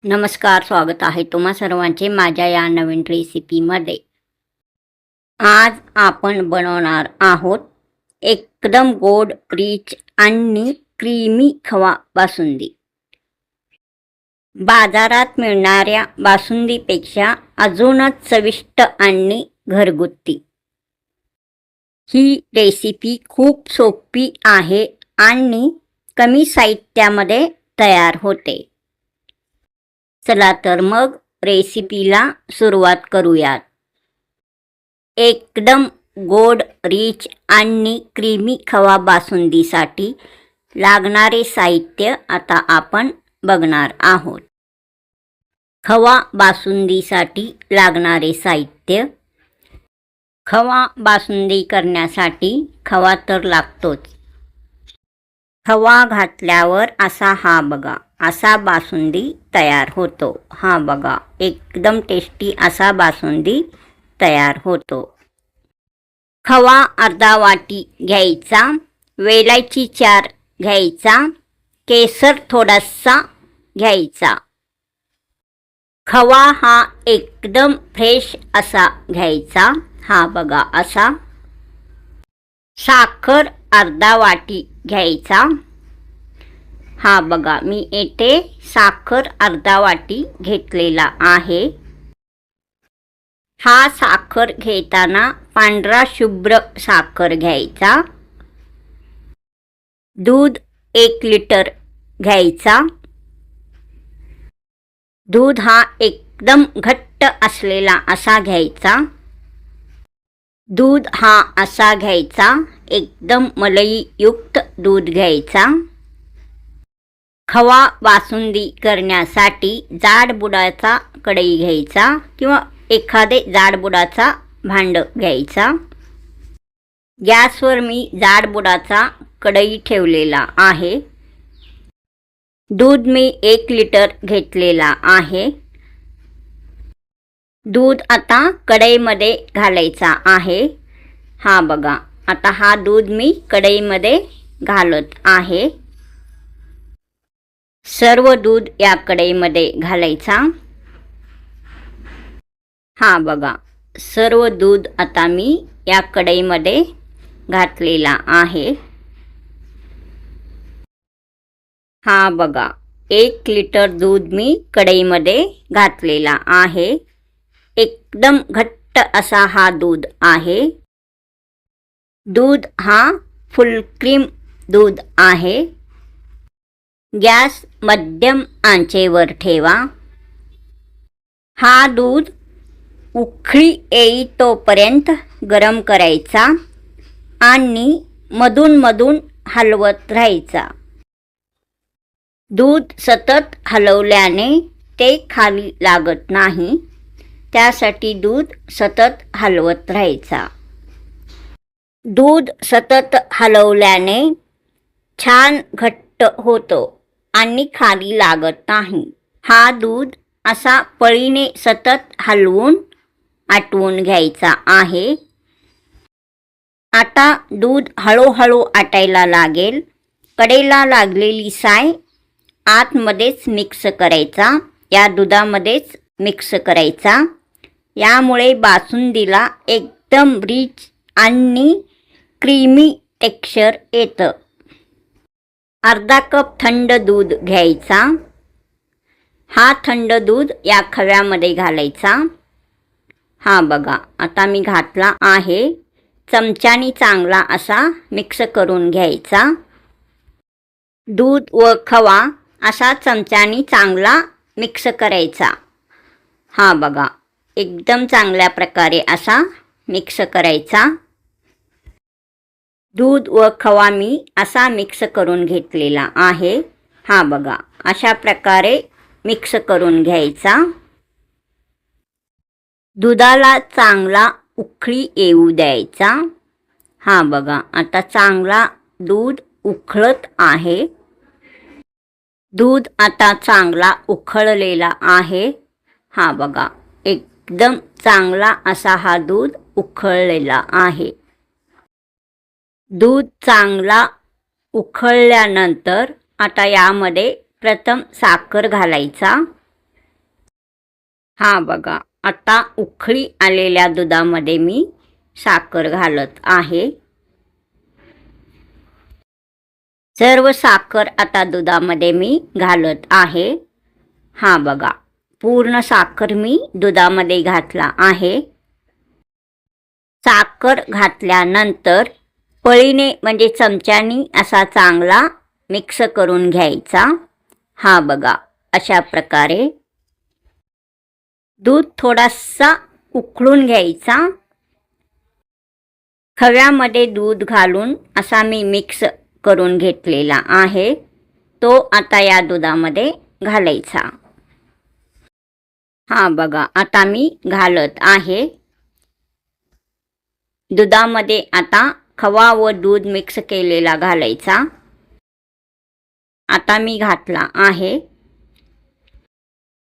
नमस्कार, स्वागत आहे तुम्हा सर्वांचे माझ्या या नवीन रेसिपीमध्ये। आज आपण बनवणार आहोत एकदम गोड, रिच आणि क्रीमी खवा बासुंदी। बाजारात मिळणाऱ्या बासुंदीपेक्षा अजूनच चविष्ट आणि घरगुती। ही रेसिपी खूप सोपी आहे आणि कमी साहित्यामध्ये तयार होते। चला तर मग रेसिपीला सुरुवात करूयात। एकदम गोड, रिच आणि क्रीमी खवा बासुंदीसाठी लागणारे साहित्य आता आपण बघणार आहोत। खवा बासुंदीसाठी लागणारे साहित्य। खवा बासुंदी करण्यासाठी खवा तर लागतोच। खवा घातल्यावर असा बासुंदी तयार होतो। हा बघा, एकदम टेस्टी असा बासुंदी तयार होतो। खवा अर्धा वाटी घ्यायचा, वेलायची 4 घ्यायचा, केसर थोडासा घ्यायचा। खवा हा एकदम फ्रेश असा घ्यायचा। हा बघा असा। साखर अर्धा वाटी घ्यायचा। हा बघा, मी येथे साखर अर्धा वाटी घेतलेला आहे। हा साखर घेताना पांढरा शुभ्र साखर घ्यायचा। दूध 1 लिटर घ्यायचा। दूध हा एकदम घट्ट असलेला असा घ्यायचा। दूध हा असा घ्यायचा, एकदम मलईयुक्त दूध घ्यायचा। खवा बासुंदी करण्यासाठी जाड बुडाचा कढई घ्यायचा किंवा एखादे जाड बुडाचा भांड घ्यायचा। गॅसवर मी जाड बुडाचा कढई ठेवलेला आहे। दूध मी 1 लिटर घेतलेला आहे। दूध आता कढईमध्ये घालायचा आहे। हा बघा, आता हा दूध मी कढईमध्ये घालत आहे। सर्व दूध या कढईमध्ये घालायचा। हा बघा, सर्व दूध आता मी या कढईमध्ये घातलेला आहे। हा बघा, 1 लिटर दूध मी कढईमध्ये घातलेला आहे। एकदम घट्ट असा हा दूध आहे। दूध हा फुल क्रीम दूध आहे। गॅस मध्यम आचेवर ठेवा। हा दूध उकळी येईतोपर्यंत गरम करायचा आणि मधून मधून हलवत राहायचा। दूध सतत हलवल्याने ते खाली लागत नाही, त्यासाठी दूध सतत हलवत राहायचा। दूध सतत हलवल्याने छान घट्ट होतो आणि खाली लागत नाही। हा दूध असा पळीने सतत हलवून आटवून घ्यायचा आहे। आता दूध हळूहळू आटायला लागेल। कडेला लागलेली साय आतमध्येच मिक्स करायचा, या दुधामध्येच मिक्स करायचा। यामुळे बासुंदीला एकदम रिच आणि क्रीमी टेक्स्चर येतं। अर्धा कप थंड दूध घ्यायचा। हा थंड दूध या खव्यामध्ये घालायचा। हा बघा, आता मी घातला आहे। चमच्यानी चांगला असा मिक्स करून घ्यायचा। दूध व खवा असा चमच्यानी चांगला मिक्स करायचा। हा बघा, एकदम चांगल्या प्रकारे असा मिक्स करायचा। दूध व खवा मी असा मिक्स करून घेतलेला आहे। हा बघा, अशा प्रकारे मिक्स करून घ्यायचा। दुधाला चांगला उकळी येऊ द्यायचा। हा बघा, आता चांगला दूध उकळत आहे। दूध आता चांगला उकळलेला आहे। हा बघा, एकदम चांगला असा हा दूध उकळलेला आहे। दूध चांगला उकळल्यानंतर आता यामध्ये प्रथम साखर घालायचा। हा बघा, आता उकळी आलेल्या दुधामध्ये मी साखर घालत आहे. सर्व साखर आता दुधामध्ये मी घालत आहे. हा बघा, पूर्ण साखर मी दुधामध्ये घातला आहे. साखर घातल्यानंतर पळीने म्हणजे चमच्यानी असा चांगला मिक्स करून घ्यायचा. हा बघा, अशा प्रकारे दूध थोडासा उकळून घ्यायचा. खव्यामध्ये दूध घालून असा मी मिक्स करून घेतलेला आहे. तो आता या दुधामध्ये घालायचा. हा बघा, आता मी घालत आहे. दुधामध्ये आता खवा व दूध मिक्स केलेला घालायचा. आता मी घातला आहे.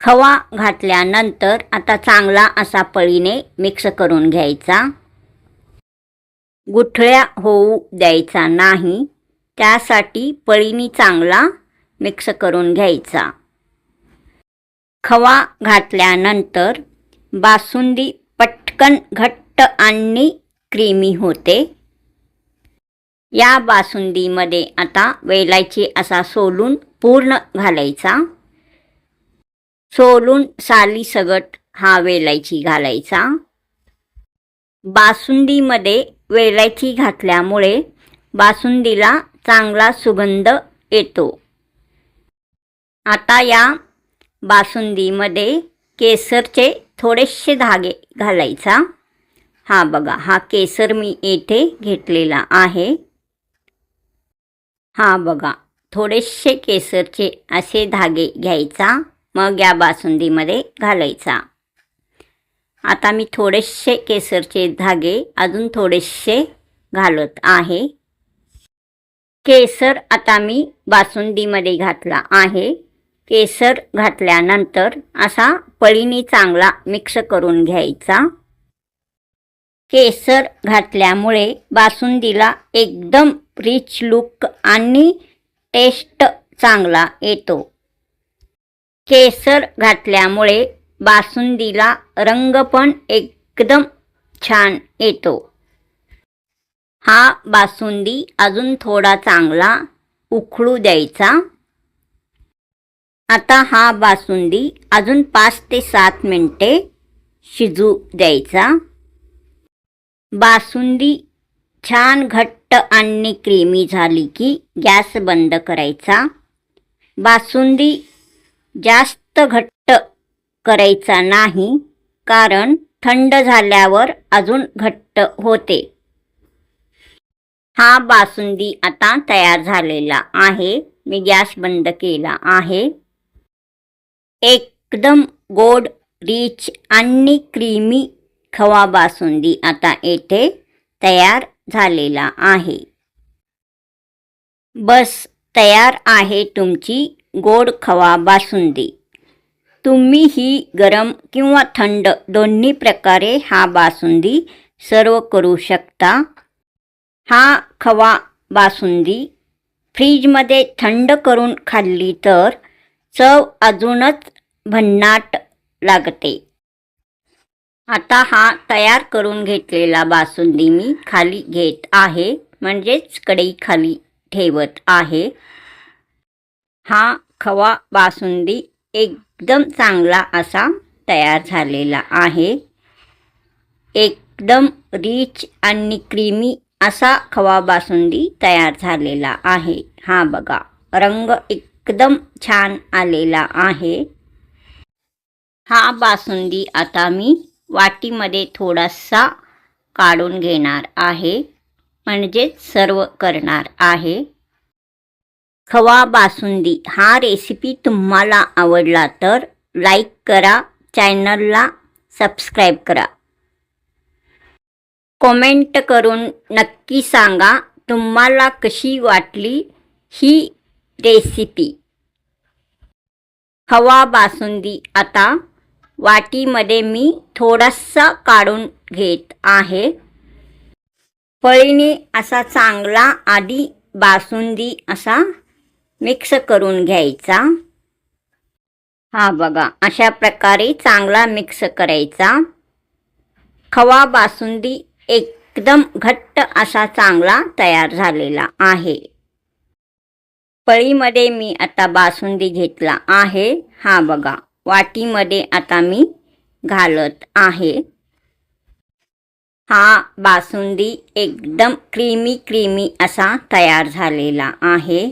खवा घातल्यानंतर आता चांगला असा पळीने मिक्स करून घ्यायचा. गुठळ्या होऊ द्यायचा नाही, त्यासाठी पळीने चांगला मिक्स करून घ्यायचा. खवा घातल्यानंतर बासुंदी पटकन घट्ट आणि क्रीमी होते. या बासुंदीमध्ये आता वेलायची असा सोलून पूर्ण घालायचा. सोलून साली सगट हा वेलायची घालायचा. बासुंदीमध्ये वेलायची घातल्यामुळे बासुंदीला चांगला सुगंध येतो. आता या बासुंदीमध्ये केसरचे थोडेसे धागे घालायचा. हा बघा, हा केसर मी येथे घेतलेला आहे. हा बघा, थोडेसे केसरचे असे धागे घ्यायचा, मग या बासुंदीमध्ये घालायचा. आता मी थोडेसे केसरचे धागे अजून थोडेसे घालत आहे. केसर आता मी बासुंदीमध्ये घातला आहे. केसर घातल्यानंतर असा पळीने चांगला मिक्स करून घ्यायचा. केसर घातल्यामुळे बासुंदीला एकदम रिच लुक आणि टेस्ट चांगला येतो. केसर घातल्यामुळे बासुंदीला रंग पण एकदम छान येतो. हा बासुंदी अजून थोडा चांगला उकळू द्यायचा. आता हा बासुंदी अजून 5 ते 7 मिनिटे शिजू द्यायचा. बासुंदी छान घट्ट आणि क्रीमी झाली की गॅस बंद करायचा. बासुंदी जास्त घट्ट करायचा नाही, कारण थंड झाल्यावर अजून घट्ट होते. हा बासुंदी आता तयार झालेला आहे. मी गॅस बंद केला आहे. एकदम गोड, रिच आणि क्रीमी खवा बासुंदी आता येथे तयार झालेला आहे. बस तयार आहे तुमची गोड खवा बासुंदी. तुम्ही ही गरम किंवा थंड दोन्ही प्रकारे हा बासुंदी सर्व करू शकता. हा खवा बासुंदी फ्रीजमध्ये थंड करून खाल्ली तर चव अजूनच भन्नाट लागते. आता हा तयार करून घेतलेला बासुंदी मी खाली घेत आहे, म्हणजेच कढई खाली ठेवत आहे. हा खवा बासुंदी एकदम चांगला असा तयार झालेला आहे. एकदम रिच आणि क्रीमी असा खवा बासुंदी तयार झालेला आहे. हा बघा, रंग एकदम छान आलेला आहे. हा बासुंदी आता मी वाटीमध्ये थोडासा काढून घेणार आहे, म्हणजे सर्व करणार आहे. खवा बासुंदी हा रेसिपी तुम्हाला आवडला तर लाईक करा, चॅनलला सबस्क्राईब करा. कमेंट करून नक्की सांगा तुम्हाला कशी वाटली ही रेसिपी. खवा बासुंदी आता वाटीमध्ये मी थोडासा काढून घेत आहे. पळीने असा चांगला आधी बासुंदी असा मिक्स करून घ्यायचा. हा बघा, अशा प्रकारे चांगला मिक्स करायचा. खवा बासुंदी एकदम घट्ट असा चांगला तयार झालेला आहे. पळीमध्ये मी आता बासुंदी घेतला आहे. हा बघा, वाटीमध्ये आता मी घालत आहे. हा बासुंदी एकदम क्रीमी असा तयार झालेला आहे.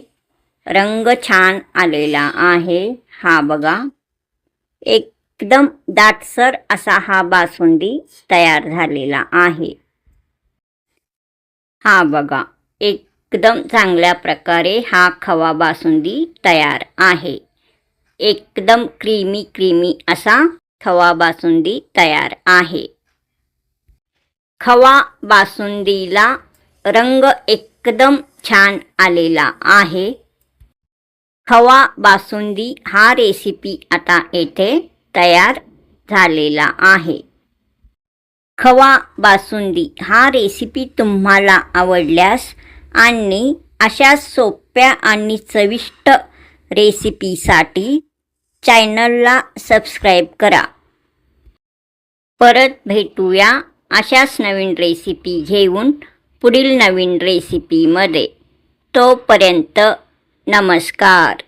रंग छान आलेला आहे. हा बघा, एकदम दाटसर असा हा बासुंदी तयार झालेला आहे. हा बघा, एकदम चांगल्या प्रकारे हा खवा बासुंदी तयार आहे. एकदम क्रीमी असा खवा बासुंदी तयार आहे. खवा बासुंदीला रंग एकदम छान आलेला आहे. खवा बासुंदी हा रेसिपी आता येथे तयार झालेला आहे. खवा बासुंदी हा रेसिपी तुम्हाला आवडल्यास आणि अशा सोप्या आणि चविष्ट रेसिपीसाठी चॅनलला सबस्क्राईब करा. परत भेटूया अशाच नवीन रेसिपी घेऊन पुढील नवीन रेसिपीमध्ये. तोपर्यंत नमस्कार.